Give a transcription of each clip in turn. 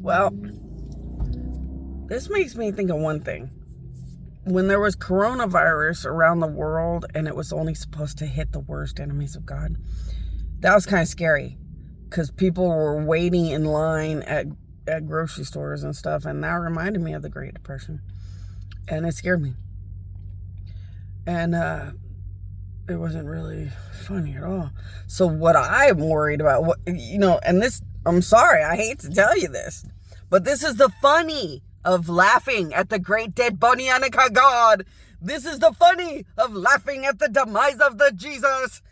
Well, this makes me think of one thing. When there was coronavirus around the world and it was only supposed to hit the worst enemies of God, that was kind of scary because people were waiting in line at grocery stores and stuff, and that reminded me of the Great Depression, and it scared me. And it wasn't really funny at all. So what I'm worried about, and this, I'm sorry, I hate to tell you this, but this is the funny of laughing at the great dead Bonianica God. This is the funny of laughing at the demise of the Jesus.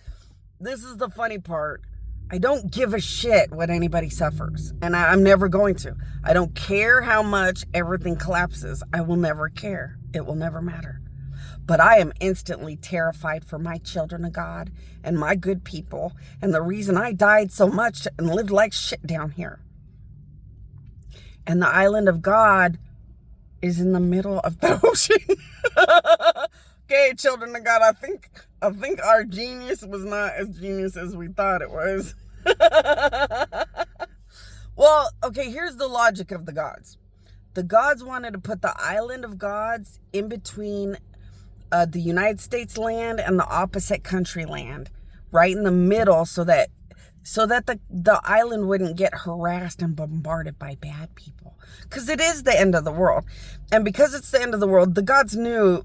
This is the funny part. I don't give a shit what anybody suffers, and I'm never going to. I don't care how much everything collapses. I will never care. It will never matter. But I am instantly terrified for my children of God and my good people, and the reason I died so much and lived like shit down here. And the island of God is in the middle of the ocean. Okay, children of God, I think our genius was not as genius as we thought it was. Well, okay, here's the logic of the gods. The gods wanted to put the island of gods in between the United States land and the opposite country land, right in the middle, so that the island wouldn't get harassed and bombarded by bad people. Because it is the end of the world. And because it's the end of the world, the gods knew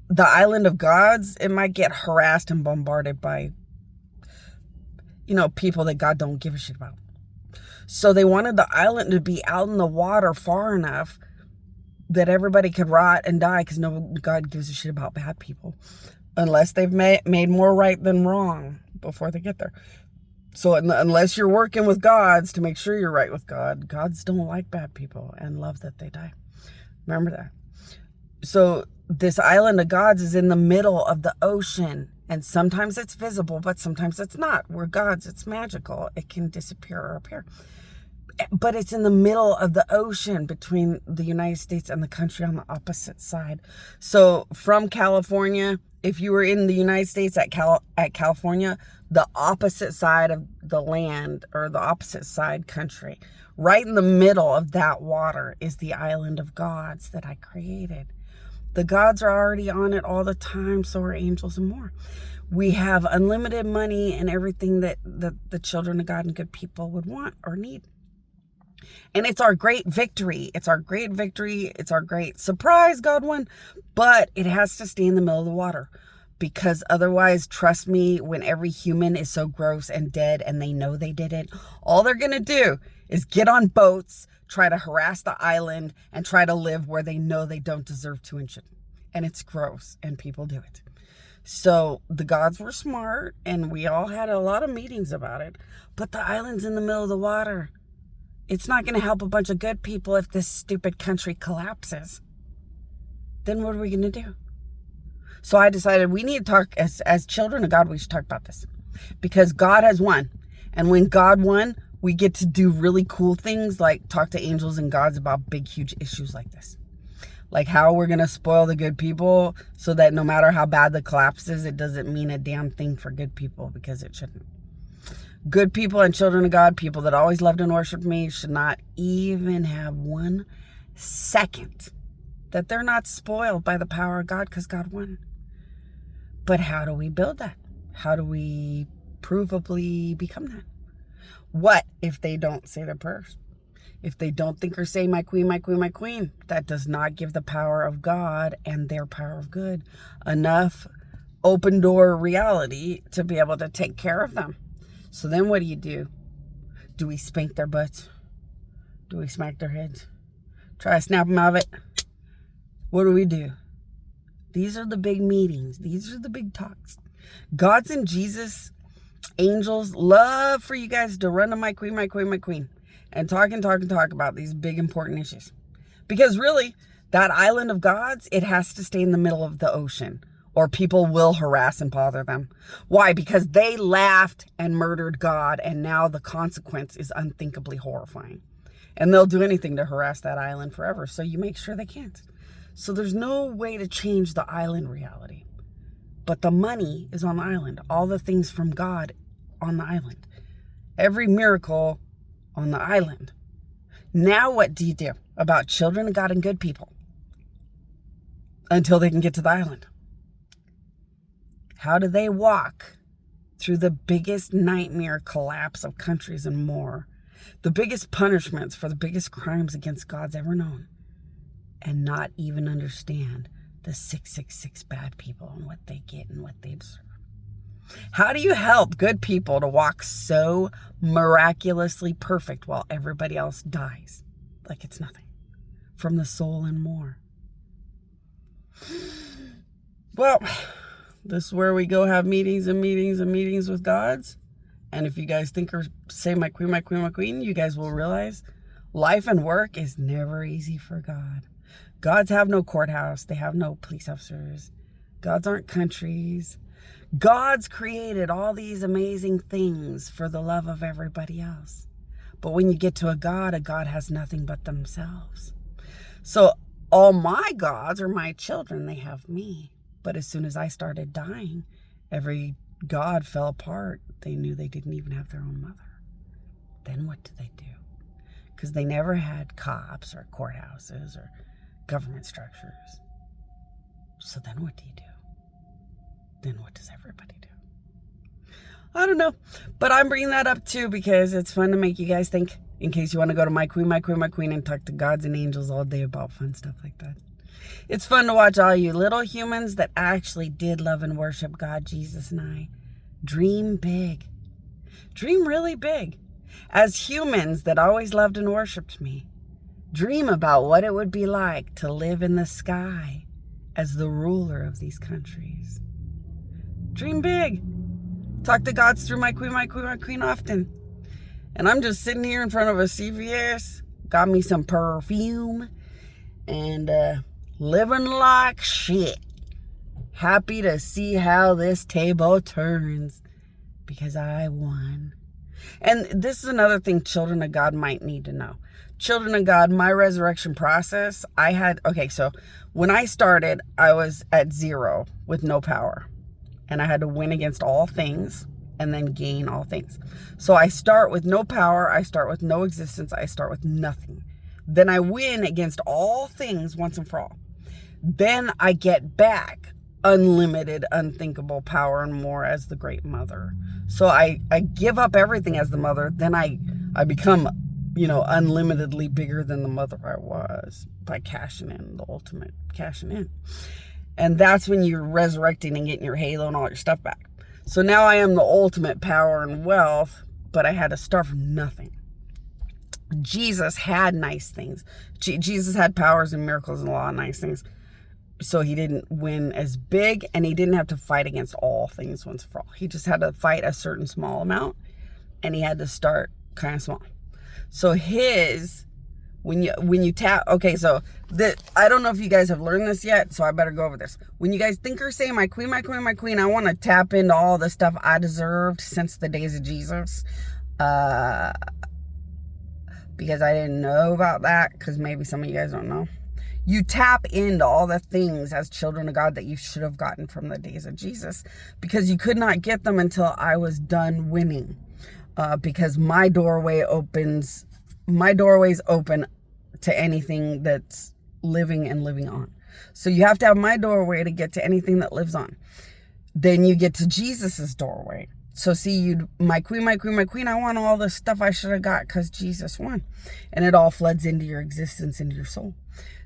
the island of gods, it might get harassed and bombarded by, people that God don't give a shit about. So they wanted the island to be out in the water far enough that everybody could rot and die, because no God gives a shit about bad people. Unless they've made more right than wrong before they get there. So unless you're working with gods to make sure you're right with God, gods don't like bad people and love that they die. Remember that. So this island of gods is in the middle of the ocean, and sometimes it's visible, but sometimes it's not. We're gods, it's magical. It can disappear or appear. But it's in the middle of the ocean between the United States and the country on the opposite side. So from California, if you were in the United States at California, the opposite side of the land, or the opposite side country, right in the middle of that water is the island of gods that I created. The gods are already on it all the time, so are angels and more. We have unlimited money and everything that the children of God and good people would want or need. And it's our great victory. It's our great victory. It's our great surprise, God won. But it has to stay in the middle of the water. Because otherwise, trust me, when every human is so gross and dead and they know they did it, all they're going to do is get on boats, try to harass the island, and try to live where they know they don't deserve to and shouldn't. And it's gross, and people do it. So the gods were smart, and we all had a lot of meetings about it. But the island's in the middle of the water. It's not going to help a bunch of good people if this stupid country collapses. Then what are we going to do? So I decided we need to talk, as children of God, we should talk about this. Because God has won. And when God won, we get to do really cool things like talk to angels and gods about big, huge issues like this. Like how we're going to spoil the good people so that no matter how bad the collapse is, it doesn't mean a damn thing for good people, because it shouldn't. Good people and children of God, people that always loved and worshiped me, should not even have 1 second that they're not spoiled by the power of God, because God won. But how do we build that? How do we provably become that? What if they don't say their prayers? If they don't think or say, my queen, my queen, my queen, that does not give the power of God and their power of good enough open door reality to be able to take care of them. So then what do? Do we spank their butts? Do we smack their heads? Try to snap them out of it? What do we do? These are the big meetings. These are the big talks. Gods and Jesus, angels, love for you guys to run to my queen, my queen, my queen. And talk about these big important issues. Because really, that island of gods, it has to stay in the middle of the ocean, or people will harass and bother them. Why? Because they laughed and murdered God, and now the consequence is unthinkably horrifying. And they'll do anything to harass that island forever, so you make sure they can't. So there's no way to change the island reality. But the money is on the island. All the things from God on the island. Every miracle on the island. Now what do you do about children of God and good people until they can get to the island? How do they walk through the biggest nightmare collapse of countries and more, the biggest punishments for the biggest crimes against God's ever known, and not even understand the 666 bad people and what they get and what they deserve? How do you help good people to walk so miraculously perfect while everybody else dies like it's nothing from the soul and more? Well, this is where we go have meetings and meetings and meetings with gods. And if you guys think or say my queen, my queen, my queen, you guys will realize life and work is never easy for God. Gods have no courthouse. They have no police officers. Gods aren't countries. God's created all these amazing things for the love of everybody else. But when you get to a God has nothing but themselves. So all my gods are my children. They have me. But as soon as I started dying, every god fell apart. They knew they didn't even have their own mother. Then what do they do? Because they never had cops or courthouses or government structures. So then what do you do? Then what does everybody do? I don't know. But I'm bringing that up too because it's fun to make you guys think, in case you want to go to my queen, my queen, my queen, and talk to gods and angels all day about fun stuff like that. It's fun to watch all you little humans that actually did love and worship God, Jesus, and I. Dream big. Dream really big. As humans that always loved and worshiped me, dream about what it would be like to live in the sky as the ruler of these countries. Dream big. Talk to gods through my queen, my queen, my queen often. And I'm just sitting here in front of a CVS, got me some perfume, and living like shit. Happy to see how this table turns because I won. And this is another thing children of God might need to know. Children of God, my resurrection process, so when I started, I was at 0 with no power. And I had to win against all things and then gain all things. So I start with no power. I start with no existence. I start with nothing. Then I win against all things once and for all. Then I get back unlimited, unthinkable power and more as the great mother. So I give up everything as the mother. Then I become, unlimitedly bigger than the mother I was by cashing in, the ultimate cashing in. And that's when you're resurrecting and getting your halo and all your stuff back. So now I am the ultimate power and wealth, but I had to start from nothing. Jesus had nice things. Jesus had powers and miracles and a lot of nice things. So he didn't win as big, and he didn't have to fight against all things once for all. He just had to fight a certain small amount, and he had to start kind of small. So when you tap, okay, so I don't know if you guys have learned this yet, so I better go over this. When you guys think or say my queen, my queen, my queen, I want to tap into all the stuff I deserved since the days of Jesus. Because I didn't know about that, because maybe some of you guys don't know. You tap into all the things as children of God that you should have gotten from the days of Jesus, because you could not get them until I was done winning. Because my doorways open to anything that's living and living on. So you have to have my doorway to get to anything that lives on. Then you get to Jesus's doorway. So see, my queen, my queen, my queen, I want all the stuff I should have got because Jesus won. And it all floods into your existence, into your soul.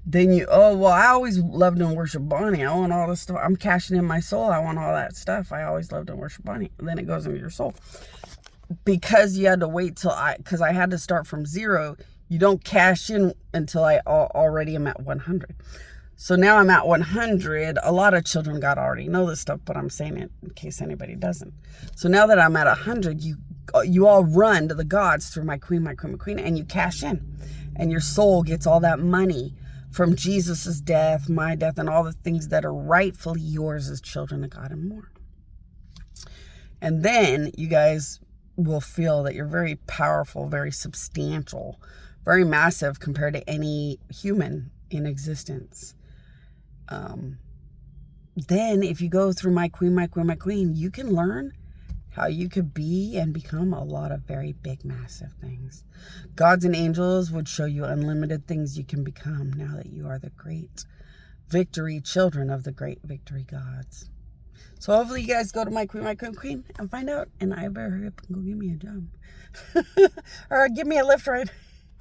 Then I always loved and worshiped Bonnie. I want all this stuff. I'm cashing in my soul. I want all that stuff. I always loved and worshiped Bonnie. And then it goes into your soul. Because you had to wait because I had to start from 0. You don't cash in until I already am at 100. So now I'm at 100. A lot of children of God already know this stuff, but I'm saying it in case anybody doesn't. So now that I'm at 100, you all run to the gods through my queen, my queen, my queen, and you cash in. And your soul gets all that money from Jesus's death, my death, and all the things that are rightfully yours as children of God and more. And then you guys will feel that you're very powerful, very substantial, very massive compared to any human in existence. Then if you go through my queen, my queen, my queen, you can learn how you could be and become a lot of very big, massive things. Gods and angels would show you unlimited things you can become now that you are the great victory children of the great victory gods. So hopefully you guys go to my queen and find out, and I better hurry up and go give me a job. Or give me a lift ride.